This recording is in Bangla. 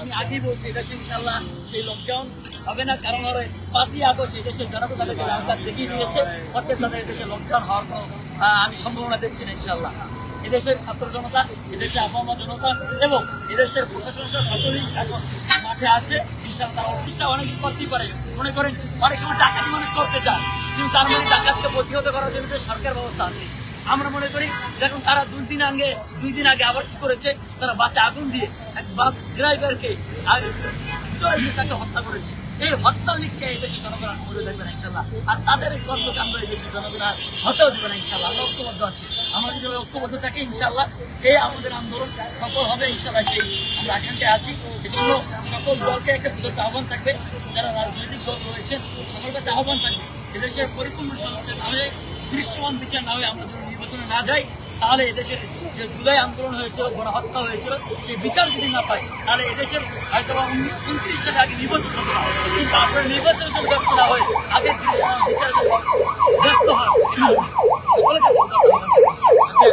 আমি আগেই বলছি এদেশে ইনশাল্লাহ সেই লকডাউন হবে না, কারণ 5ই আগস্ট এদেশের জনতা তাদেরকে রাস্তা দেখিয়ে দিয়েছে, প্রত্যেক তাদের এদেশে লকডাউন হওয়ার কোনো আমি সম্ভাবনা দেখছি না ইনশাল্লাহ। এদেশের ছাত্র জনতা, এদেশের আবহাওয়া জনতা এবং এদেশের প্রশাসন সকলেই এখন মাঠে আছে ইনশাল্লাহ। তারা অফিসটা অনেক করতেই পারে, মনে করেন অনেক সময় ডাকাতি মানুষ করতে চায়, কিন্তু তার মানে ডাকাতকে প্রতিহত করার জন্য সরকার ব্যবস্থা আছে। আমরা মনে করি দেখুন তারা 2 দিন আগে আবার কি করেছে, তারা বাসে আগুন দিয়ে এক বাস ড্রাইভারকে তাকে হত্যা করেছে। এই হত্যা লিখকে এই দেশের জনগণ মনে দেখবে না ইনশাল্লাহ, আর তাদের এই কর্মকাণ্ড এই দেশের জনগণ আর হতেও দেবে না ইনশাল্লাহ। আমরা ঐক্যবদ্ধ আছি, আমরা যদি ঐক্যবদ্ধ থাকি ইনশাল্লাহ এই আমাদের আন্দোলন সফল হবে ইনশাল্লাহ। সেই আমরা আকাঙ্ক্ষায় আছি। এজন্য সকল দলকে একটা সুদর্শ আহ্বান থাকবে, যারা রাজনৈতিক দল রয়েছেন সকল কাছে আহ্বান থাকবে, এদেশের পরিপূর্ণ সংস্কার না হয়ে দৃশ্যমান বিচার না হয়ে আমরা যদি নির্বাচনে না যাই, তাহলে এদেশের যে জুলাই আন্দোলন হয়েছিল, গণহত্যা হয়েছিল, সেই বিচার যদি না পাই, তাহলে এদেশের হয়তো 29 সালে আগে নির্বাচন হতে হবে, কিন্তু আপনার নির্বাচন যদি ব্যর্থ না হয় আগে দৃশ্যমান